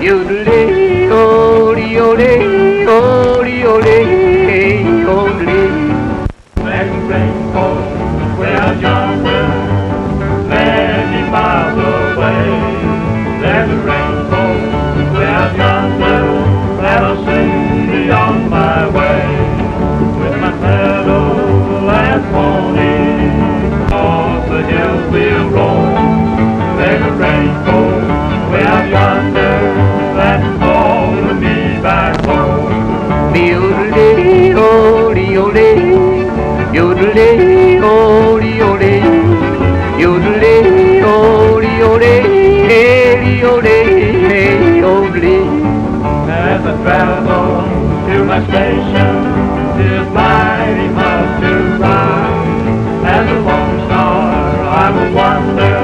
Yodelay, ole, ole, ole, ole, ole. Black rainbow, way out yonder, many miles away. There's a rainbow, way out yonder, that'll sing me on my way. With my pedal and pony, across the hills we'll roll. There's a rainbow, way out yonder, that's calling me back home. Yodelay, ole, ole. Yodelay, ole, ole. Yodelay, ole, ole. Hey, ole, ole. As I travel to my station, 'tis mighty much to ride. As a lone star I will wander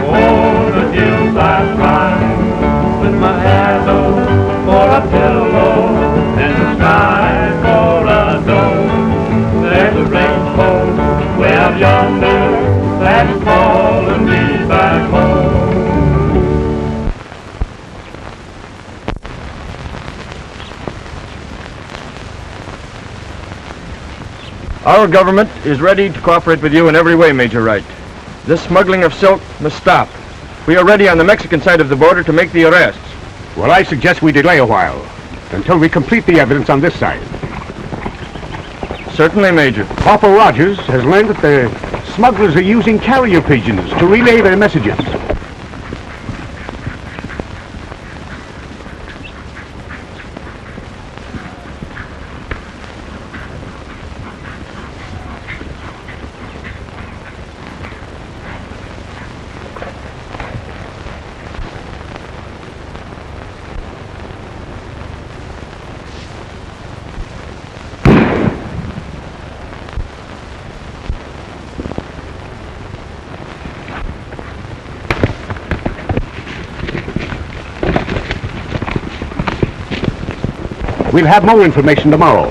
o'er the hills I climb, with my handle for a pillow and the sky for a dome. There's a rainbow way out yonder that's calling me back home. Our government is ready to cooperate with you in every way, Major Wright. This smuggling of silk must stop. We are ready on the Mexican side of the border to make the arrests. Well, I suggest we delay a while until we complete the evidence on this side. Certainly, Major. Corporal Rogers has learned that the smugglers are using carrier pigeons to relay their messages. We'll have more information tomorrow.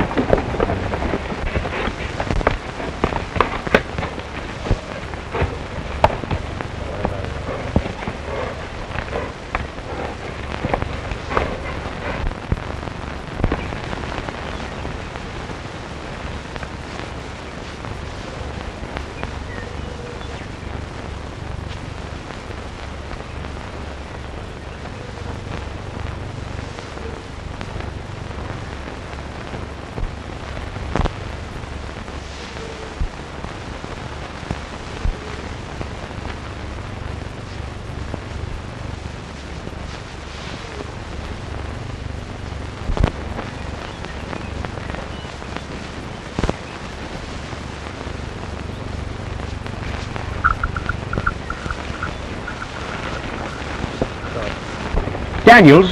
Daniels,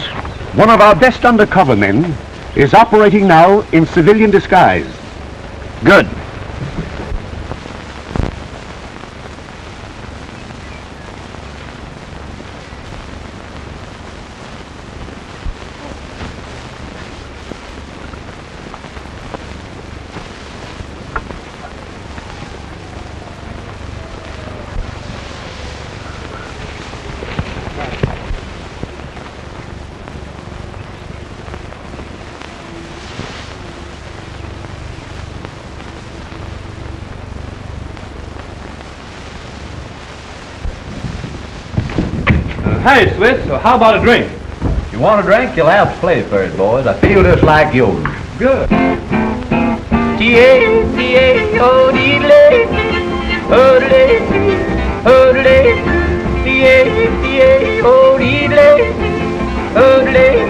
one of our best undercover men, is operating now in civilian disguise. Good. Hey, Switz, so how about a drink? You want a drink? You'll have to play first, boys. I feel just like yours. Good. T-A-T-A, o-dee-lay, o-dee-lay, o-dee-lay, T-A-T-A, o-dee-lay, o-dee-lay.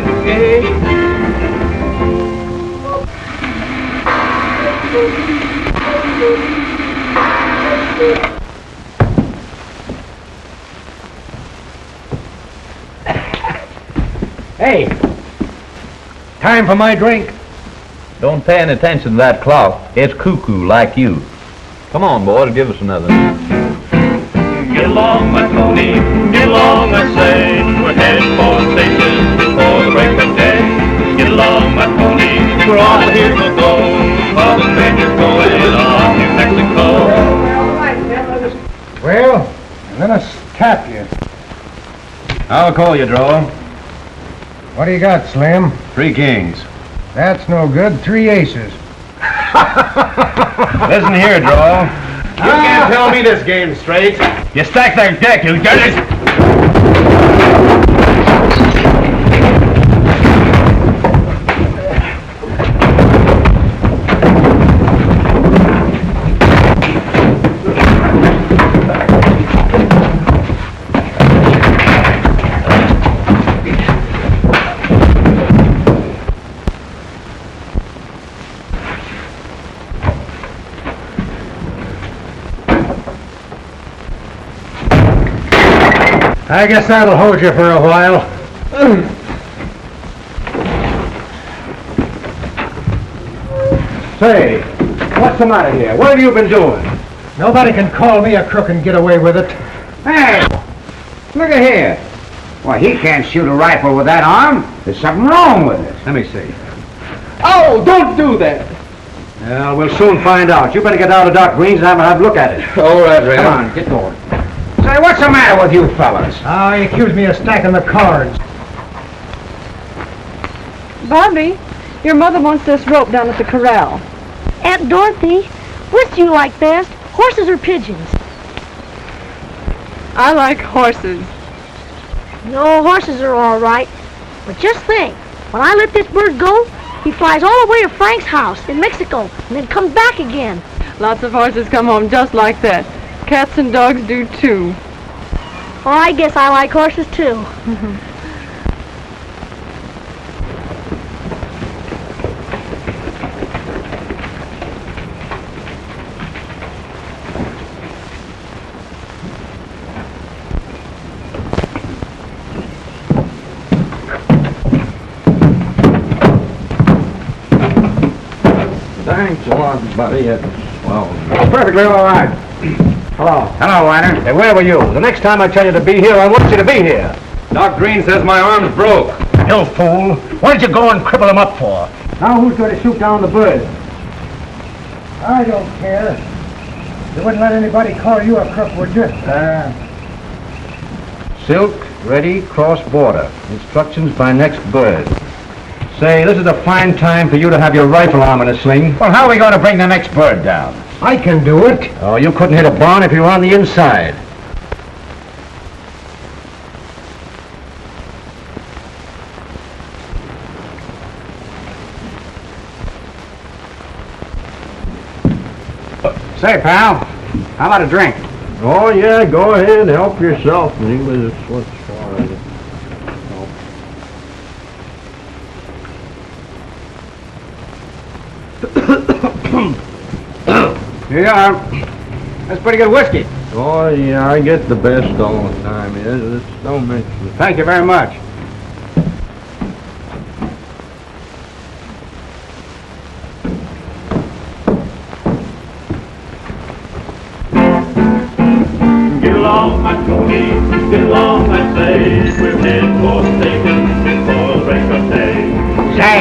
Hey, time for my drink. Don't pay any attention to that clock. It's cuckoo like you. Come on, boys, give us another. Get along, my Tony, get along, I say. We're headed for the station before the break of day. Get along, my Tony, we're all here to go. All the strangers going on to Mexico. Well, let us tap you. I'll call you, Draw. What do you got, Slim? 3 kings. That's no good. 3 aces. Listen here, Joel. You can't tell me this game straight. You stack that deck, you get it? I guess that'll hold you for a while. Say, what's the matter here? What have you been doing? Nobody can call me a crook and get away with it. Hey, look at here. Why, he can't shoot a rifle with that arm. There's something wrong with it. Let me see. Oh, don't do that. Well, we'll soon find out. You better get down to Doc Green's and have a look at it. All right, Ray. Come on, get going. Say, what's the matter with you fellas? Oh, he accused me of stacking the cards. Bobby, your mother wants this rope down at the corral. Aunt Dorothy, which do you like best, horses or pigeons? I like horses. No, horses are all right. But just think, when I let this bird go, he flies all the way to Frank's house in Mexico and then comes back again. Lots of horses come home just like that. Cats and dogs do too. Oh, I guess I like horses too. Thanks a lot, buddy. Perfectly all right. Hello. Hello, Ryder. Hey, where were you? The next time I tell you to be here, I want you to be here. Doc Green says my arm's broke. You fool. What did you go and cripple him up for? Now who's going to shoot down the bird? I don't care. You wouldn't let anybody call you a crook, would you? Silk, ready, cross border. Instructions by next bird. Say, this is a fine time for you to have your rifle arm in a sling. Well, how are we going to bring the next bird down? I can do it. Oh, you couldn't hit a barn if you were on the inside. Say, pal, how about a drink? Oh, yeah, go ahead. Help yourself. He was what's Here you are. That's pretty good whiskey. Oh, yeah, I get the best all the time. Yeah, don't mention it. Thank you very much. Get along, my Tony, get along, I say. We're headed for the station before break of day. Say,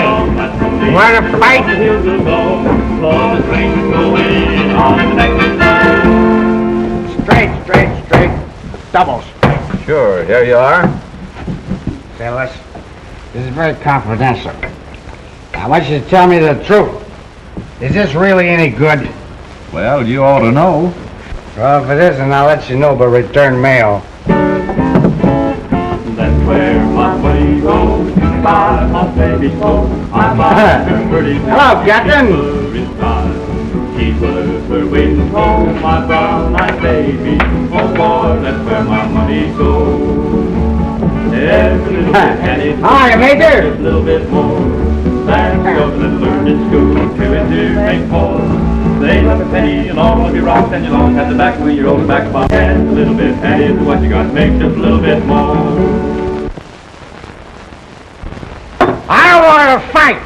you want to fight? The hills will go, for the train's going on the next side. Straight. Doubles. Sure, here you are. Say, listen, this is very confidential. I want you to tell me the truth. Is this really any good? Well, you ought to know. Well, if it isn't, I'll let you know by return mail. That's where my money goes. Buy my baby's clothes. I buy her pretty Hello, Captain. She's worth her weight in gold. My brown-eyed baby. Oh boy, that's where my money goes. Every little bit penny. Hi, Major. Just a little bit more. Thanks to government learned in school. 2 and 2 make 4. They love a penny and all of your rocks, and you'll always have the back when you're old and back box. And a little bit penny is what you got to make just a little bit more. I don't want to fight.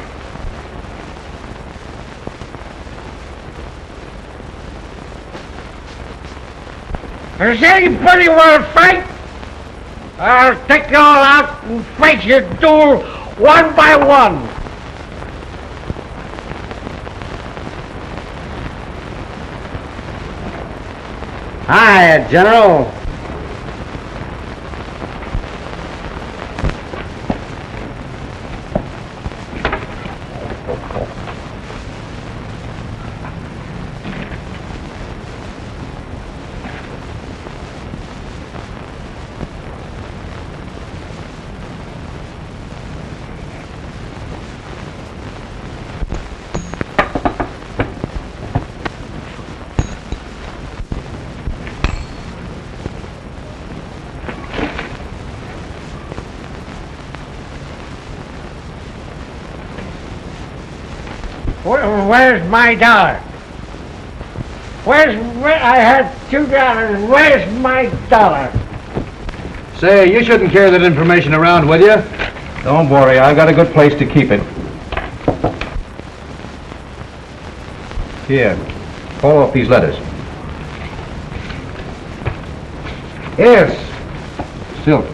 Does anybody want to fight? I'll take you all out and fight your duel one by one. Hi, General. Where's my dollar? I had $2. Where's my dollar? Say, you shouldn't carry that information around with you. Don't worry, I've got a good place to keep it. Here, call off these letters. Yes. Silk.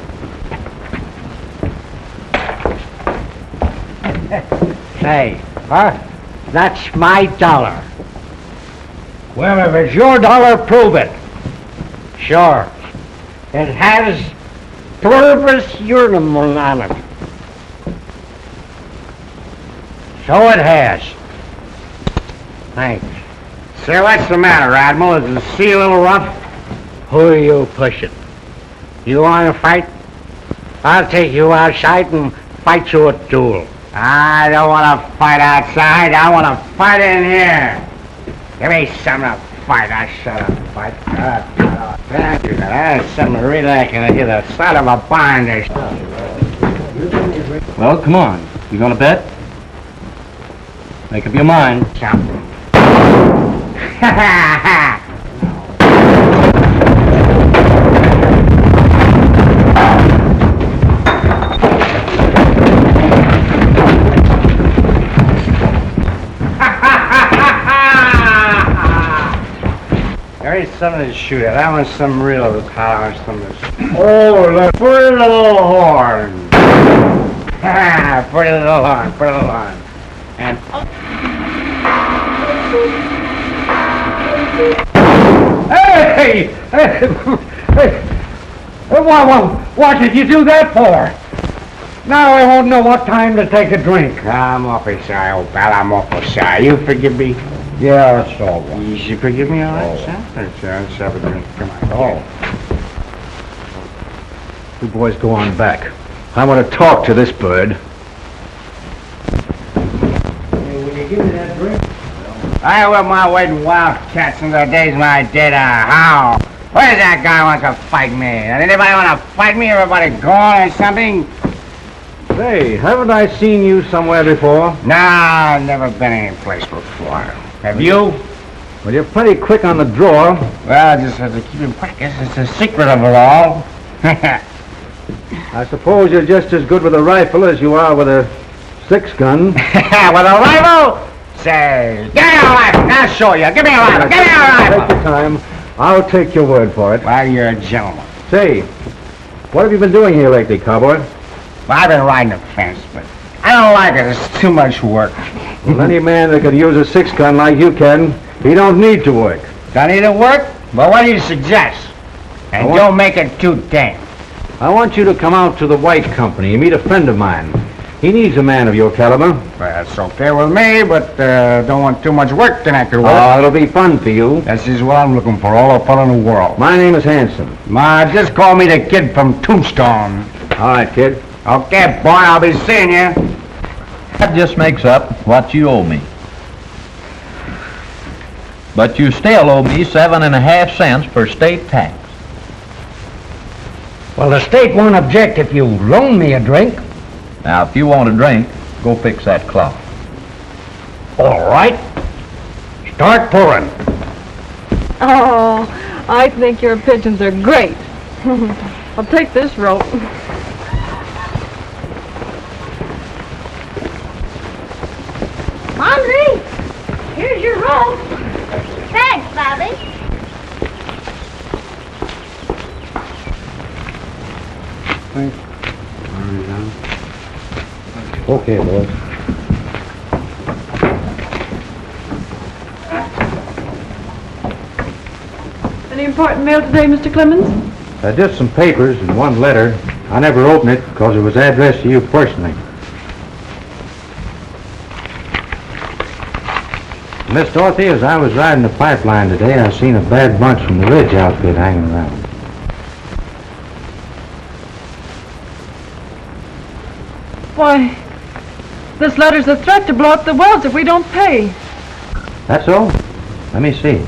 Say, huh? That's my dollar. Well, if it's your dollar, prove it. Sure. It has pluribus unum on it. So it has. Thanks. Say, what's the matter, Admiral? Is the sea a little rough? Who are you pushing? You want to fight? I'll take you outside and fight you a duel. I don't want to fight outside. I want to fight in here. Give me something to fight. I shut up. Fight. Thank you. That's something really I can hear the sound of a binder. Well, come on. You gonna bet? Make up your mind. Something. There ain't something to shoot at. I want some real power. Oh, the pretty little horn. Pretty little horn. Pretty little horn. And hey! What did you do that for? Now I won't know what time to take a drink. I'm awfully sorry, old pal. I'm awful sorry. You forgive me? Yeah, that's all right. You forgive me all right, son? Let's have a drink. Come on. Oh. You boys go on back. I want to talk to this bird. Will you give me that drink? I wouldn't mind waiting wildcats in the days when I did a howl. Where's that guy wants to fight me? Anybody want to fight me? Everybody gone or something? Say, haven't I seen you somewhere before? Nah, I've never been any place before. Have you? Well, you're pretty quick on the draw. Well, I just have to keep it quick. It's the secret of it all. I suppose you're just as good with a rifle as you are with a six-gun. With a rifle? Say, give me a rifle. I'll show you. Give me a rifle. Give me a rifle. Take your time. I'll take your word for it. Well, you're a gentleman. Say, what have you been doing here lately, cowboy? Well, I've been riding a fence, but I don't like it. It's too much work. Well, any man that could use a six-gun like you can, he don't need to work. Don't need to work? Well, what do you suggest? And don't make it too tame. I want you to come out to the White Company and meet a friend of mine. He needs a man of your caliber. Well, that's okay with me, but don't want too much work to make it work. Oh, it'll be fun for you. That's just what I'm looking for, all the fun in the world. My name is Hanson. Just call me the kid from Tombstone. All right, kid. Okay, boy, I'll be seeing you. That just makes up what you owe me. But you still owe me 7.5 cents for state tax. Well, the state won't object if you loan me a drink. Now, if you want a drink, go fix that clock. All right. Start pouring. Oh, I think your pigeons are great. I'll take this rope. Andre, here's your rope. Thanks, Bobby. Okay, boys. Any important mail today, Mr. Clemens? Just some papers and one letter. I never opened it because it was addressed to you personally. Miss Dorothy, as I was riding the pipeline today, I seen a bad bunch from the Ridge outfit hanging around. Why, this letter's a threat to blow up the wells if we don't pay. That's all? Let me see.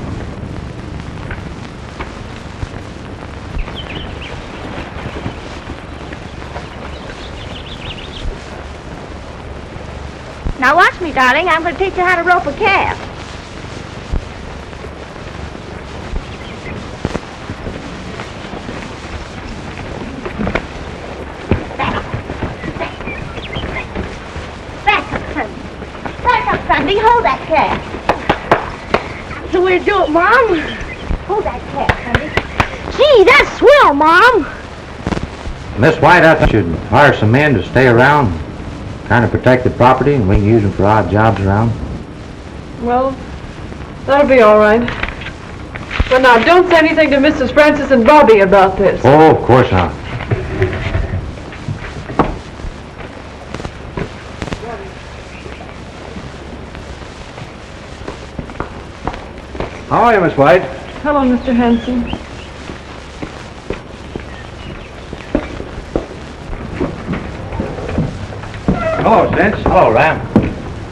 Now watch me, darling. I'm going to teach you how to rope a calf. Back up, Sunday. Back up, Sunday. Hold that calf. That's the way to do it, Mom. Hold that calf, Sunday. Gee, that's swell, Mom. Miss White, I thought you'd hire some men to stay around, kind of protect the property, and we can use them for odd jobs around. Well, that'll be all right. But now, don't say anything to Mrs. Francis and Bobby about this. Oh, of course not. How are you, Miss White? Hello, Mr. Hanson. Hello, Sense. Hello, Ram.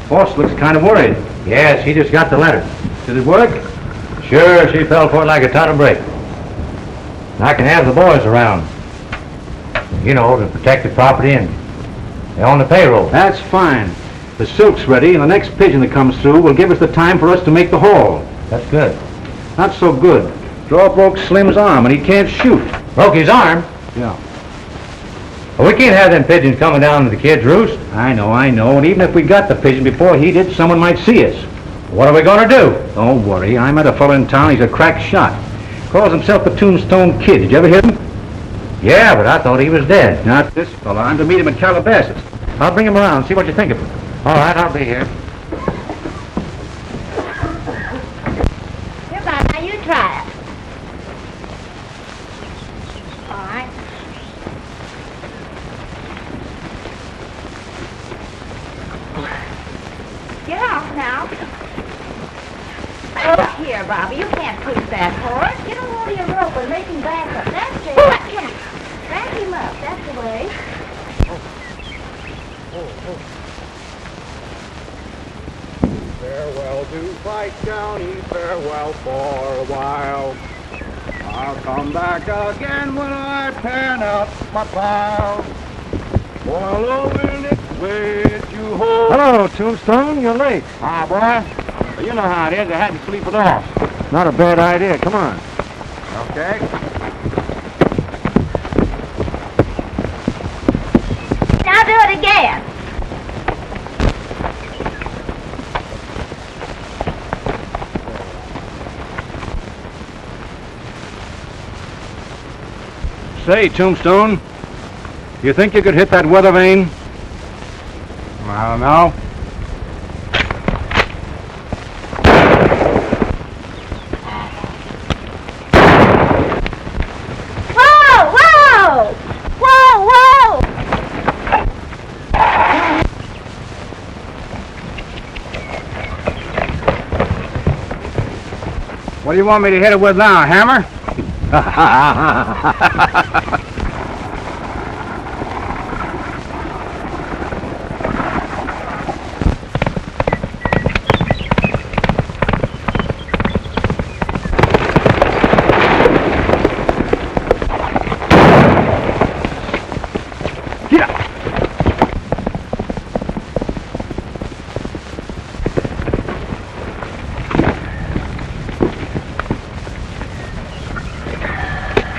Boss looks kind of worried. Yes, he just got the letter. Did it work? Sure, she fell for it like a ton of bricks. I can have the boys around. You know, to protect the property, and they're on the payroll. That's fine. The silk's ready, and the next pigeon that comes through will give us the time for us to make the haul. That's good. Not so good. Draw broke Slim's arm, and he can't shoot. Broke his arm? Yeah. Well, we can't have them pigeons coming down to the kid's roost. I know. And even if we got the pigeon before he did, someone might see us. What are we going to do? Don't worry. I met a fellow in town. He's a crack shot. Calls himself the Tombstone Kid. Did you ever hear him? Yeah, but I thought he was dead. Not this fellow. I'm to meet him in Calabasas. I'll bring him around, see what you think of him. All right, I'll be here. Here, Bob, now you try it. All right. Get off now. Oh, here, Bobby, you can't push that horse. Get him over your rope and make him back up. That's it. Yeah. Back him up. That's the way. Farewell to Pike County, farewell for a while. I'll come back again when I pan out my plow. Boil over next way you hold. Hello, Tombstone. You're late. Ah, boy. You know how it is. I had to sleep it off. Not a bad idea. Come on. Okay. Now do it again. Say, Tombstone, you think you could hit that weather vane? I don't know. Whoa, whoa! Whoa, whoa! What do you want me to hit it with now, hammer?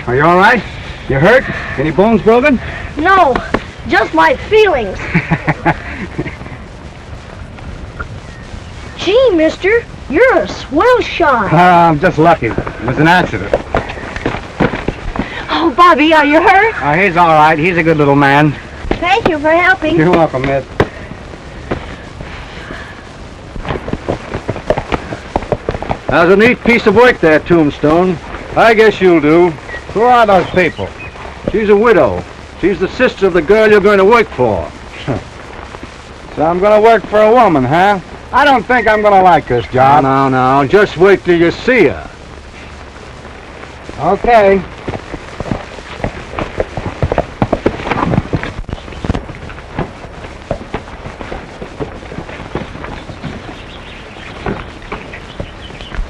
Are you all right? You hurt? Any bones broken? No, just my feelings. Gee, mister, you're a swell shot. I'm just lucky. It was an accident. Oh, Bobby, are you hurt? He's all right. He's a good little man. Thank you for helping. You're welcome, Miss. That was a neat piece of work there, Tombstone. I guess you'll do. Who are those people? She's a widow. She's the sister of the girl you're going to work for. So I'm going to work for a woman, huh? I don't think I'm going to like this job. No. Just wait till you see her. Okay.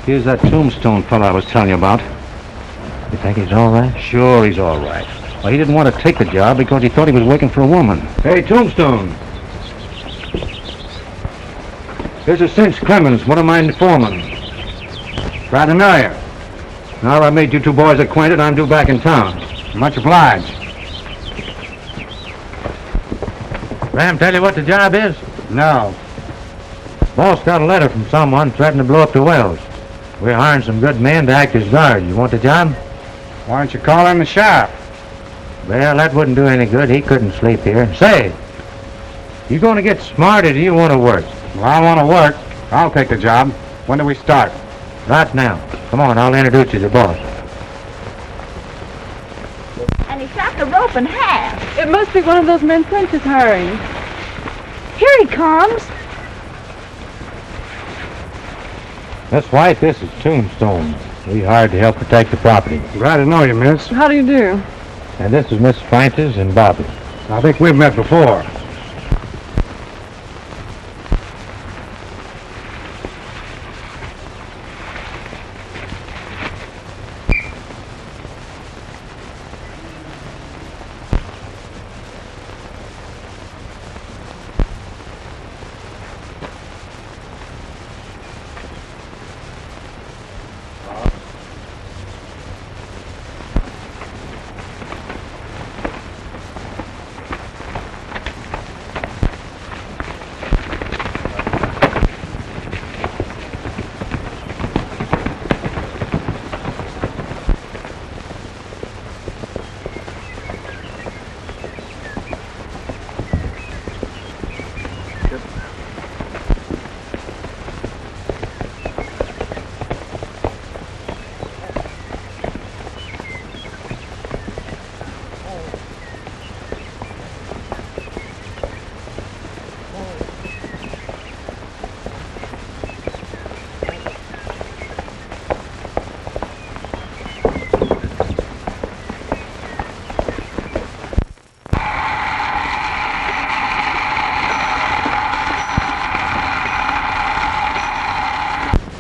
Here's that Tombstone fellow I was telling you about. You think he's all right? Sure, he's all right. Well, he didn't want to take the job because he thought he was working for a woman. Hey, Tombstone. This is Cinch Clemens, one of my foremen. Glad to know you. Now that I made you two boys acquainted, I'm due back in town. Much obliged. Ram, tell you what the job is? No. Boss got a letter from someone threatening to blow up the wells. We're hiring some good men to act as guards. You want the job? Why don't you call in the sheriff? Well, that wouldn't do any good. He couldn't sleep here. Say, you going to get smart or do you want to work? Well, I want to work. I'll take the job. When do we start? Right now. Come on, I'll introduce you to the boss. And he shot the rope in half. It must be one of those men French is hiring. Here he comes. Miss White, this is Tombstone. We hired to help protect the property. Glad to know you, miss. How do you do? And this is Miss Francis and Bobby. I think we've met before.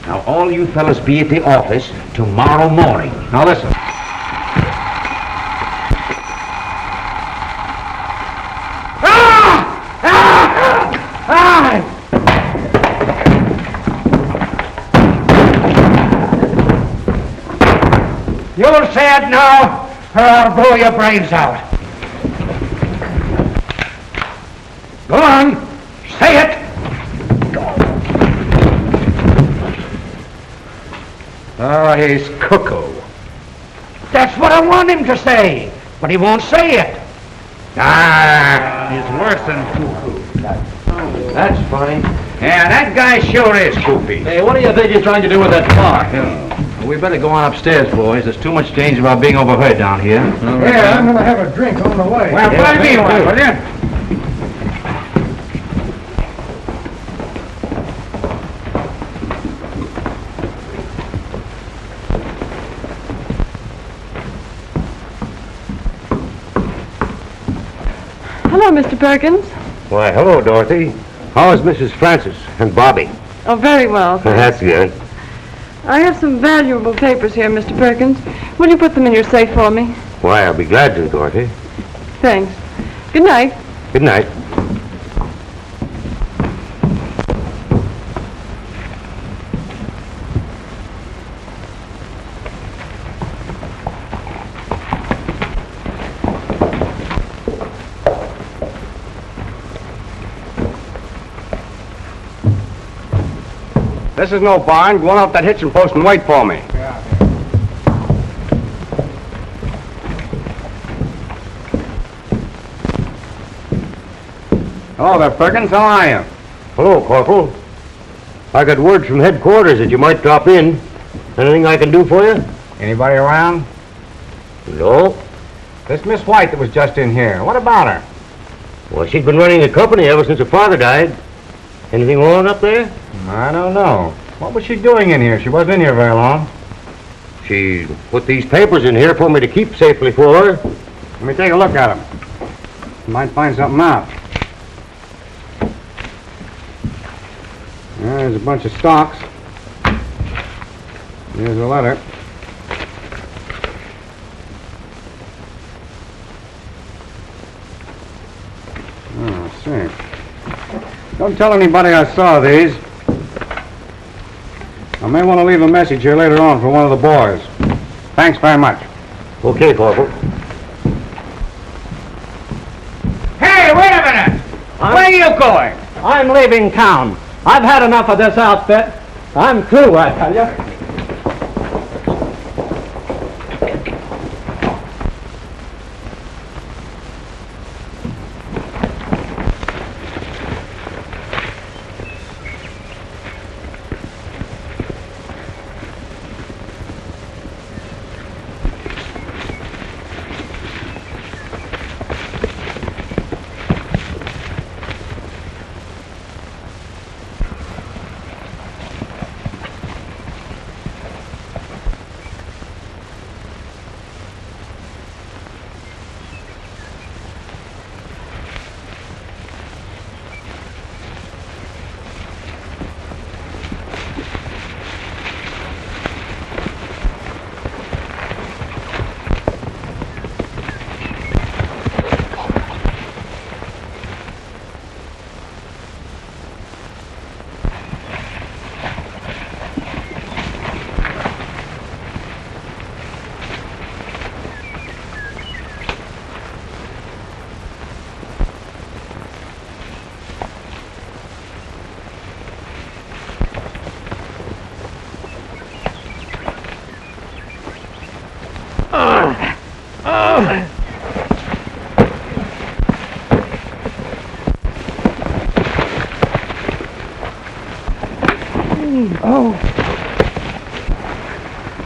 Now, all you fellas be at the office tomorrow morning. Now, listen. You'll say it now, or I'll blow your brains out. Go on, say it. Oh, he's cuckoo. That's what I want him to say, but he won't say it. Ah, he's worse than cuckoo. That's funny. Yeah, that guy sure is goofy. Hey, what do you think you're trying to do with that car? We better go on upstairs, boys. There's too much danger about being overheard down here. Yeah, I'm gonna have a drink on the way. Well, Yeah, buy me thank one, you. will you? Hello, Mr. Perkins. Why, hello, Dorothy. How is Mrs. Francis and Bobby? Oh, very well. That's good. I have some valuable papers here, Mr. Perkins. Will you put them in your safe for me? Why, I'll be glad to, Dorothy. Thanks. Good night. Good night. This is no barn. Go on up that hitching post and wait for me. Hello there, Perkins. How are you? Hello, Corporal. I got word from headquarters that you might drop in. Anything I can do for you? Anybody around? No. This Miss White that was just in here. What about her? Well, she's been running the company ever since her father died. Anything wrong up there? I don't know. What was she doing in here? She wasn't in here very long. She put these papers in here for me to keep safely for her. Let me take a look at them. Might find something out. There's a bunch of stocks. Here's a letter. Oh, I see. Don't tell anybody I saw these. may want to leave a message here later on for one of the boys. Thanks very much. Okay, Corporal. Hey, wait a minute! Where are you going? I'm leaving town. I've had enough of this outfit. I'm through, I tell you.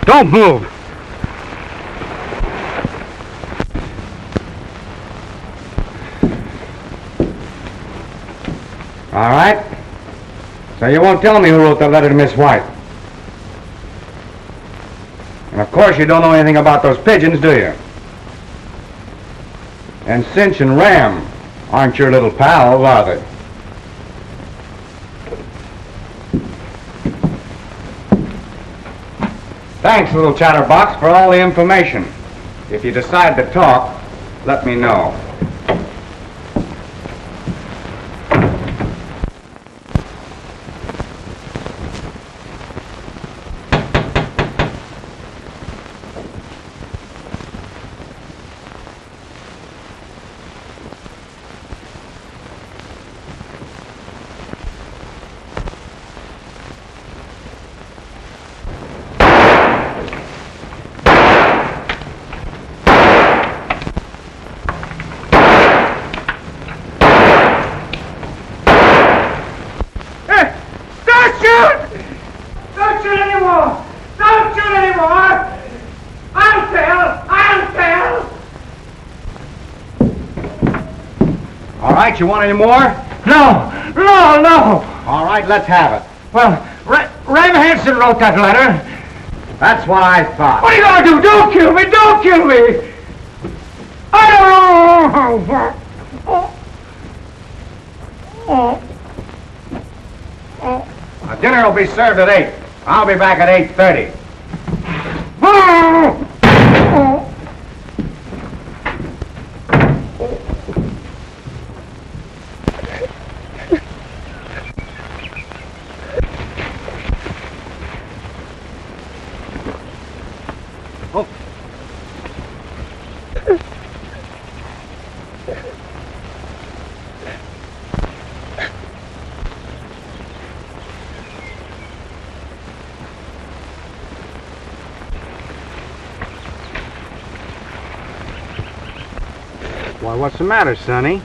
Don't move. All right. So you won't tell me who wrote the letter to Miss White. And of course you don't know anything about those pigeons, do you? And Cinch and Ram aren't your little pals, are they? Thanks, little chatterbox, for all the information. If you decide to talk, let me know. You want any more? No! All right, let's have it. Well, Ram Hanson wrote that letter. That's what I thought. What are you gonna do? Don't kill me! Don't kill me! I don't know! Dinner will be served at 8. I'll be back at 8:30. Why, what's the matter, Sonny?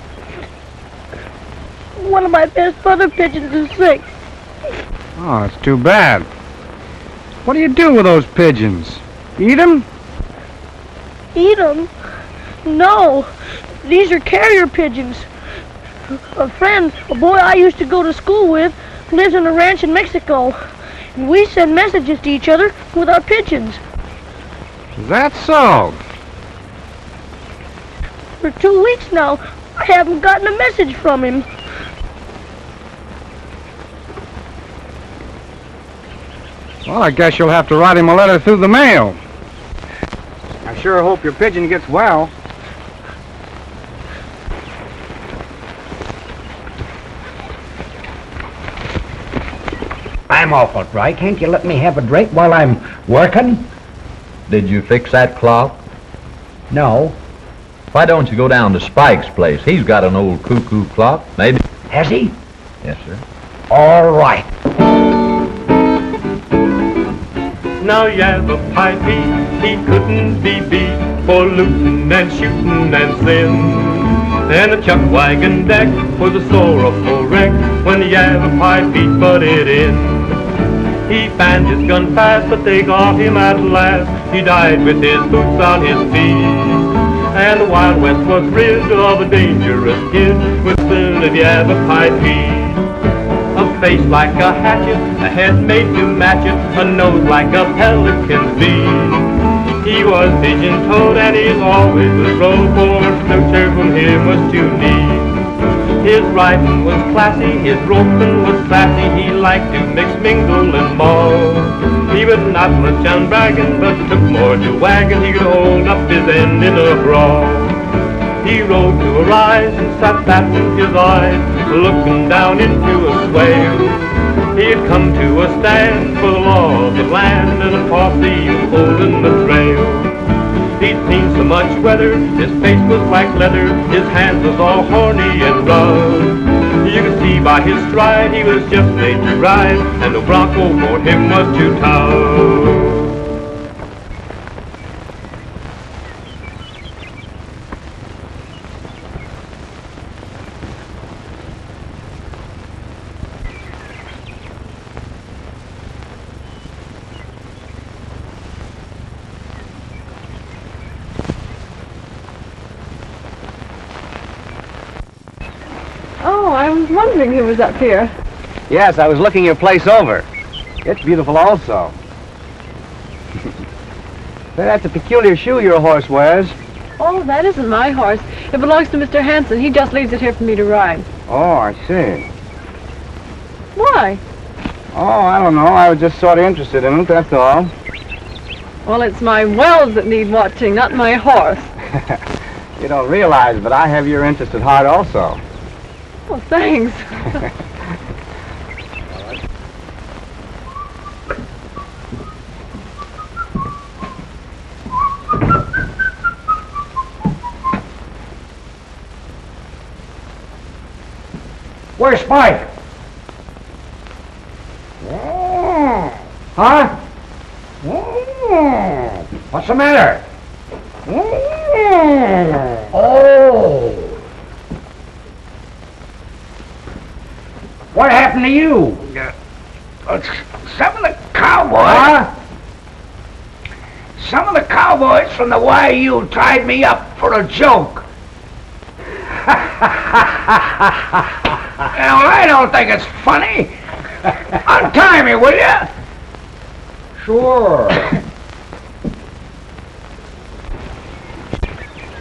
One of my best butter pigeons is sick. Oh, it's too bad. What do you do with those pigeons? Eat them? Eat them? No. These are carrier pigeons. A friend, a boy I used to go to school with, lives on a ranch in Mexico. And we send messages to each other with our pigeons. Is that so? For 2 weeks now, I haven't gotten a message from him. Well, I guess you'll have to write him a letter through the mail. I sure hope your pigeon gets well. I'm awful dry. Can't you let me have a drink while I'm working? Did you fix that clock? No. Why don't you go down to Spike's place? He's got an old cuckoo clock. Maybe. Has he? Yes, sir. All right. Now Yavapai, he couldn't be beat for looting and shooting and sin. And a chuck wagon deck was a sorrowful wreck when the Yavapai Pete butted in. He fanned his gun fast, but they got him at last. He died with his boots on his feet. And the Wild West was rid of a dangerous kid with the spirit of Yavapai Pete. A face like a hatchet, a head made to match it, a nose like a pelican's beak. He was pigeon-toed and he always was rolled, for future from him was too neat. His riding was classy, his roping was sassy, he liked to mix, mingle, and maul. He was not much on bragging, but took more to wagging, he could hold up his end in a brawl. He rode to a rise and sat back in his eyes, looking down into a swale. He had come to a stand for the law of the land and a posse holding the trail. He'd seen so much weather, his face was like leather, his hands was all horny and rough. You could see by his stride he was just made to ride, and no bronco for him was too tough. Oh, I was wondering who was up here. Yes, I was looking your place over. It's beautiful also. That's a peculiar shoe your horse wears. Oh, that isn't my horse. It belongs to Mr. Hanson. He just leaves it here for me to ride. Oh, I see. Why? Oh, I don't know. I was just sort of interested in it, that's all. Well, it's my wells that need watching, not my horse. You don't realize, but I have your interest at heart also. Well, thanks. Where's Spike? Huh? What's the matter? Oh. What happened to you? Some of the cowboys. Huh? Some of the cowboys from the YU tied me up for a joke. Well, I don't think it's funny. Untie me, will you? Sure.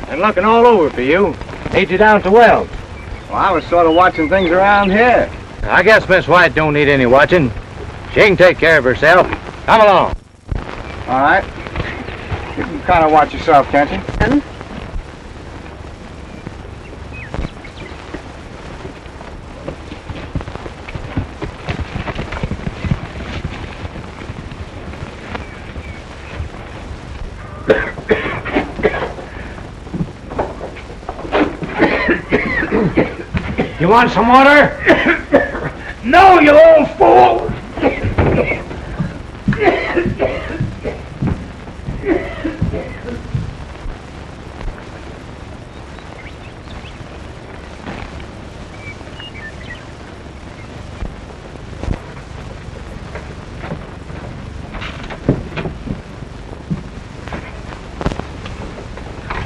I'm looking all over for you. Need you down to Wells. Well, I was sort of watching things around here. I guess Miss White don't need any watching. She can take care of herself. Come along. All right. You can kind of watch yourself, can't you? And You want some water? No, you old fool!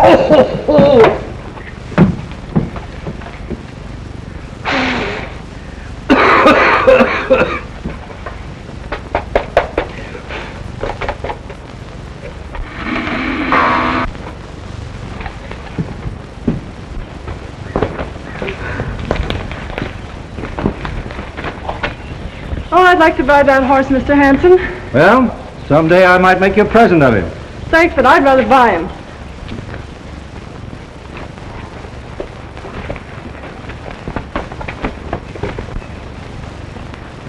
Oh! oh, I'd like to buy that horse, Mr. Hanson. Well, someday I might make you a present of him. Thanks, but I'd rather buy him.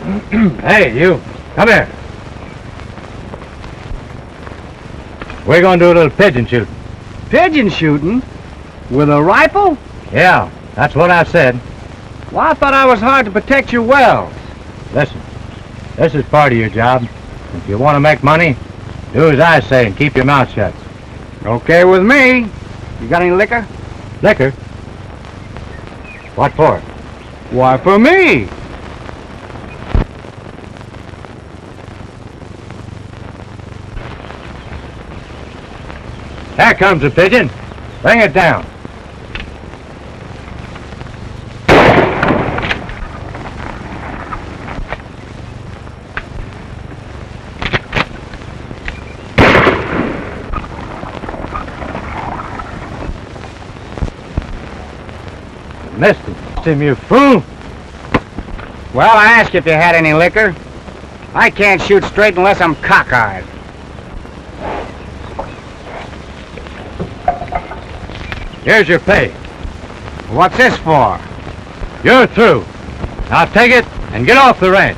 Hey, you. Come here. We're going to do a little pigeon shooting. Pigeon shooting? With a rifle? Yeah, that's what I said. Well, I thought I was hired to protect your wells. Listen, this is part of your job. If you want to make money, do as I say and keep your mouth shut. Okay with me. You got any liquor? Liquor? What for? Why, for me. There comes a pigeon. Bring it down. Missed him, you fool. Well, I asked you if you had any liquor. I can't shoot straight unless I'm cockeyed. Here's your pay. What's this for? You're through. Now take it and get off the ranch.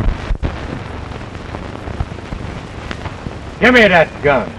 Give me that gun.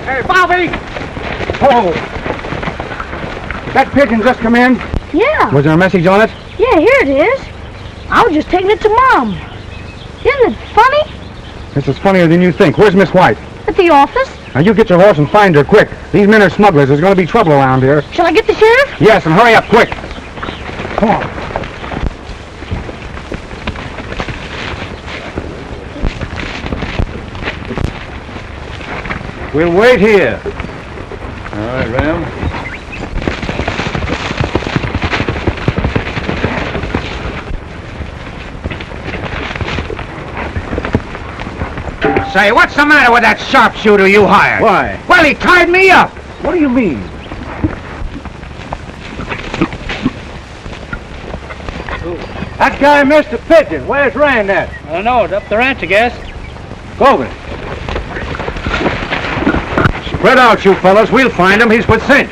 Hey, Bobby! Oh! That pigeon just come in? Yeah. Was there a message on it? Yeah, here it is. I was just taking it to Mom. Isn't it funny? This is funnier than you think. Where's Miss White? At the office. Now you get your horse and find her quick. These men are smugglers. There's going to be trouble around here. Shall I get the sheriff? Yes, and hurry up quick. Come on. We'll wait here. All right, Ram. Say, what's the matter with that sharpshooter you hired? Why? Well, he tied me up. What do you mean? That guy missed a pigeon. Where's Rand at? I don't know. It's up the ranch, I guess. Logan. Spread out, you fellas. We'll find him. He's with Cinch.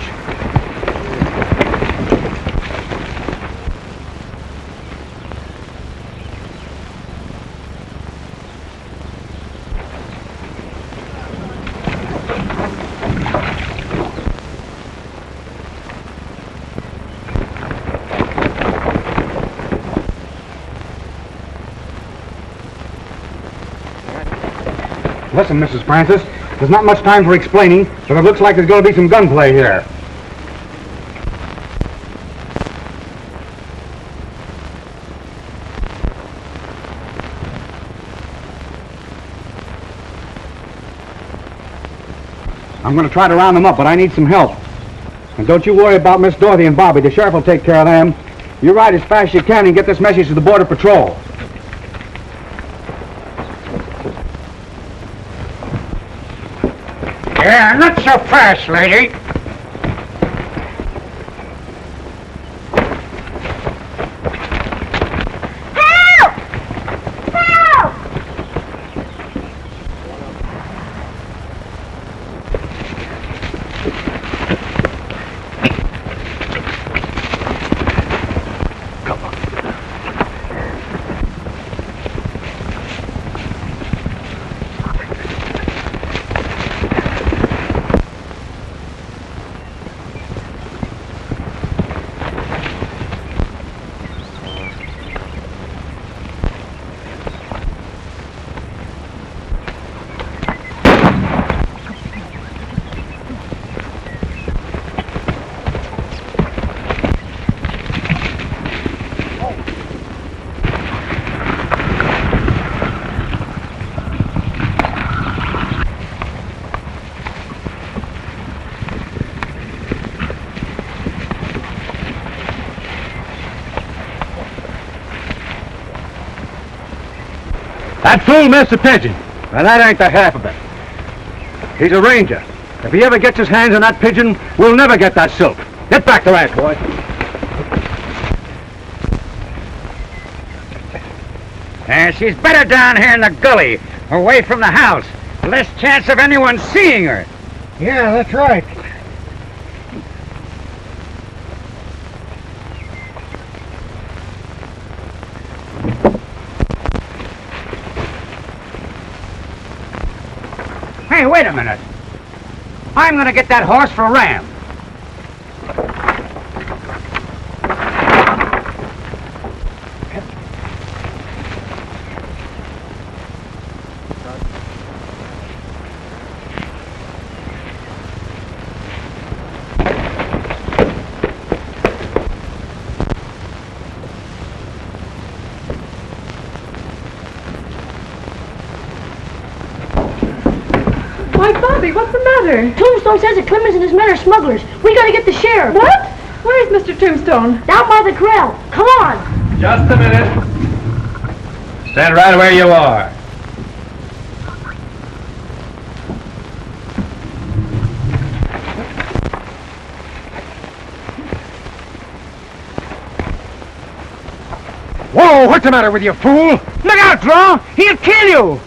Listen, Mrs. Francis, there's not much time for explaining, but it looks like there's going to be some gunplay here. I'm going to try to round them up, but I need some help. And don't you worry about Miss Dorothy and Bobby. The sheriff will take care of them. You ride as fast as you can and get this message to the Border Patrol. Yeah, not so fast, lady. Help! Help! That fool Mr. Pigeon. Well, that ain't the half of it. He's a ranger. If he ever gets his hands on that pigeon, we'll never get that silk. Get back the ranch, boy. She's better down here in the gully, away from the house. Less chance of anyone seeing her. Yeah, that's right. Hey, wait a minute. I'm gonna get that horse for Ram. Why, Bobby, what's the matter? Tombstone says that Clemens and his men are smugglers. We gotta get the sheriff. What? Where's Mr. Tombstone? Down by the corral. Come on. Just a minute. Stand right where you are. Whoa, what's the matter with you, fool? Look out, Draw! He'll kill you!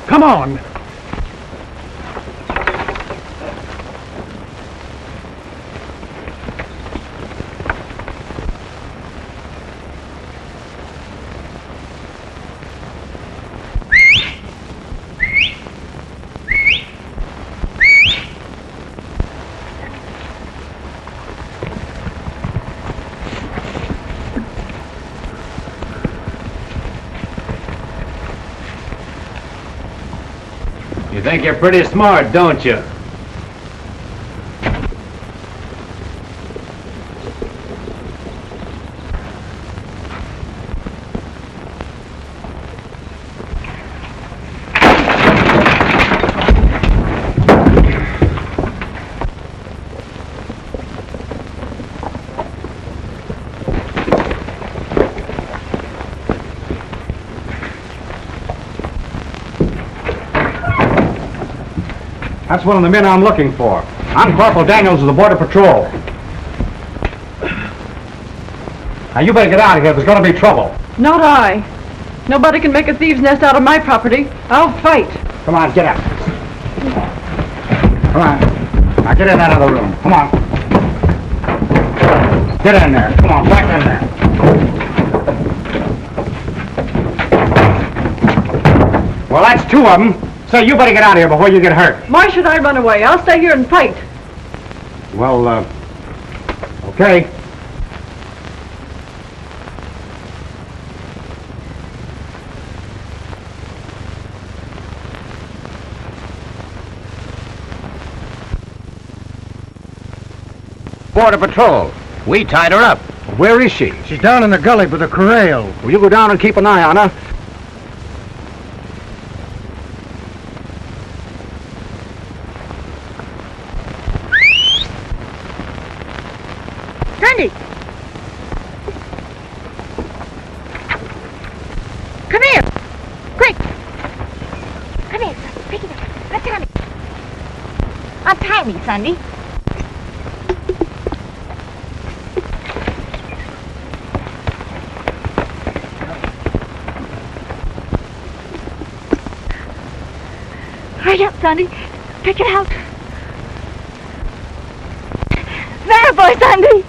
Come on. You think you're pretty smart, don't you? That's one of the men I'm looking for. I'm Corporal Daniels of the Border Patrol. Now, you better get out of here. There's going to be trouble. Not I. Nobody can make a thieves' nest out of my property. I'll fight. Come on, get out. Come on. Now, get in that other room. Come on. Get in there. Come on, back in there. Well, that's two of them. So you better get out of here before you get hurt. Why should I run away? I'll stay here and fight. Well, okay. Border Patrol. We tied her up. Where is she? She's down in the gully by the corral. Will you go down and keep an eye on her? Sandy! Come here! Quick! Come here, son. Pick it up. Untie me. Untie me, Sandy. Hurry up, Sandy. Pick it out. There, boy, Sandy.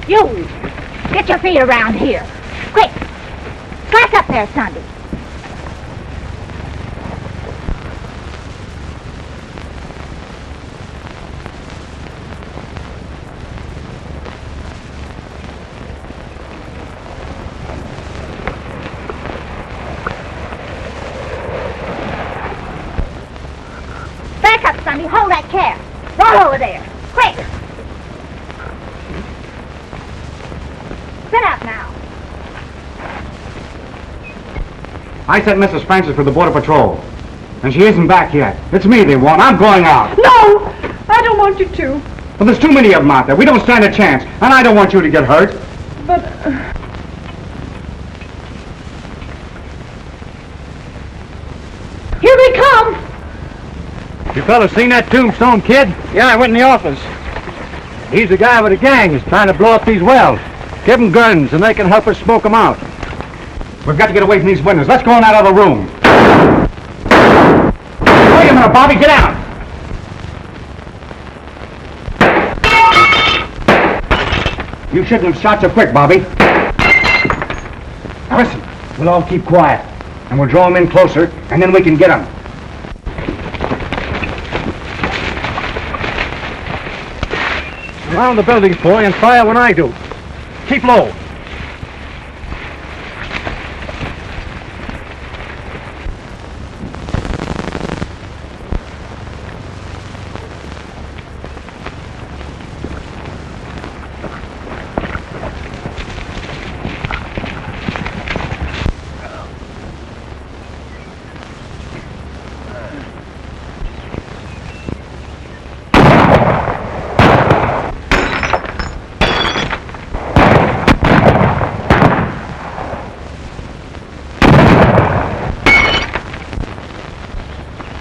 You! Get your feet around here. Quick! Slack up there, Sunday. Back up, Sunday. Hold that calf. Roll over there. Quick! Sit up now. I sent Mrs. Francis for the Border Patrol, and she isn't back yet. It's me they want. I'm going out. No! I don't want you to. Well, there's too many of them out there. We don't stand a chance, and I don't want you to get hurt. But... Here they come! You fellas seen that Tombstone kid? Yeah, I went in the office. He's the guy with the gang who's trying to blow up these wells. Give them guns, and they can help us smoke them out. We've got to get away from these windows. Let's go on out of the room. Wait a minute, Bobby. Get out. You shouldn't have shot so quick, Bobby. Now listen, we'll all keep quiet, and we'll draw them in closer, and then we can get them. Surround the buildings, boy, and fire when I do. Keep low.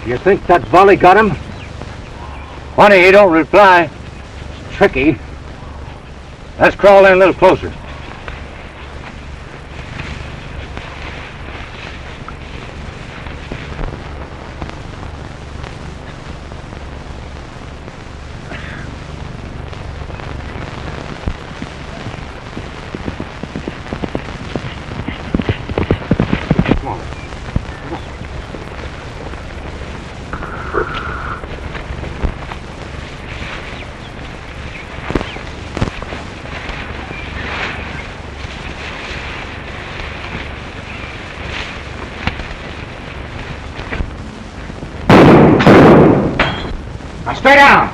You think that volley got him? Funny he don't reply. It's tricky. Let's crawl in a little closer. Now stay down.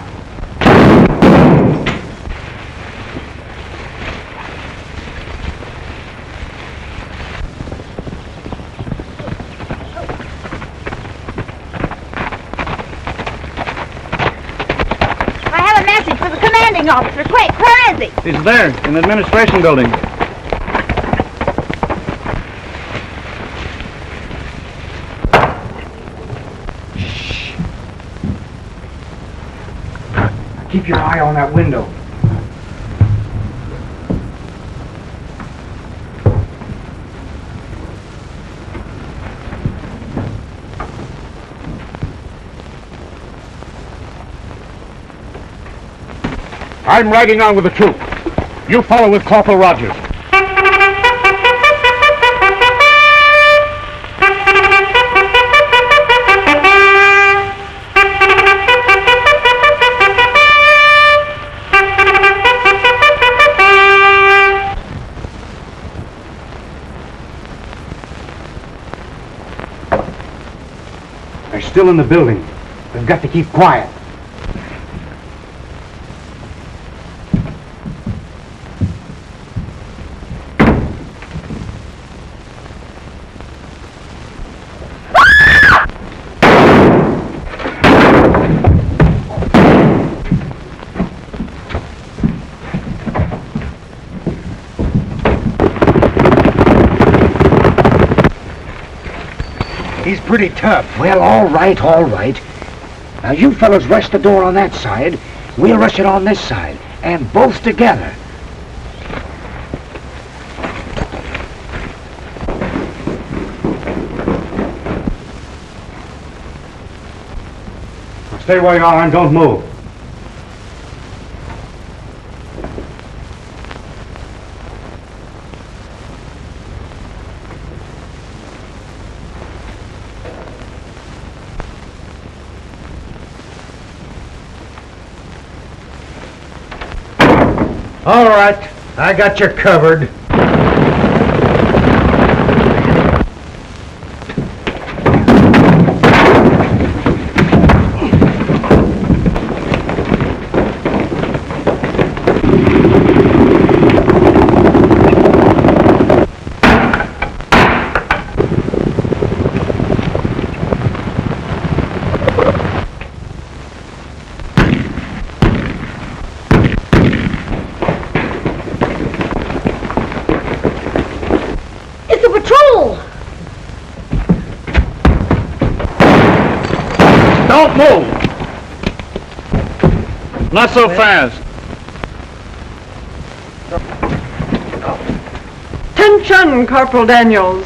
I have a message for the commanding officer. Quick, where is he? He's there, in the administration building. Keep your eye on that window. I'm riding on with the troop. You follow with Corporal Rogers. They're still in the building. We've got to keep quiet. He's pretty tough. Well, all right, all right. Now, you fellas rush the door on that side. We'll rush it on this side. And both together. Now stay where you are and don't move. All right, I got you covered. Don't move! Not so fast. Attention, Corporal Daniels.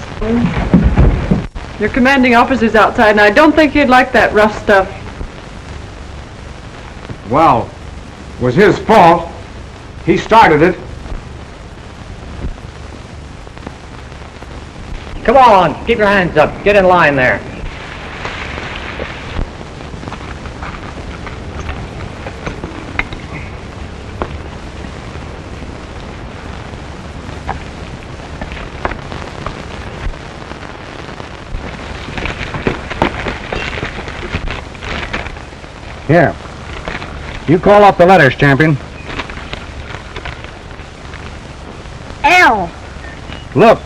Your commanding officer's outside, and I don't think he'd like that rough stuff. Well, it was his fault. He started it. Come on, keep your hands up. Get in line there. Here. You call up the letters, champion. L. Look.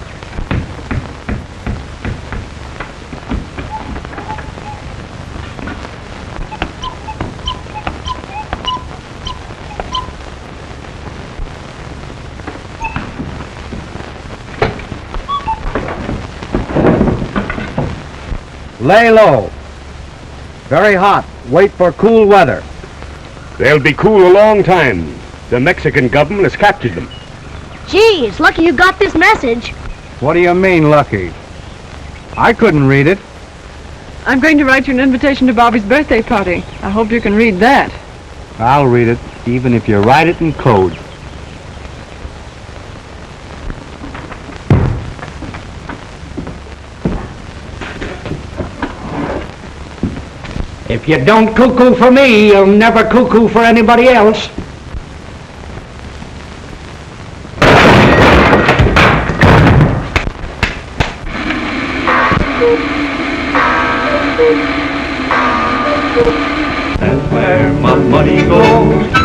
Lay low. Very hot. Wait for cool weather. They'll be cool a long time. The Mexican government has captured them. Gee, it's lucky you got this message. What do you mean, lucky? I couldn't read it. I'm going to write you an invitation to Bobby's birthday party. I hope you can read that. I'll read it, even if you write it in code. If you don't cuckoo for me, you'll never cuckoo for anybody else. That's where my money goes.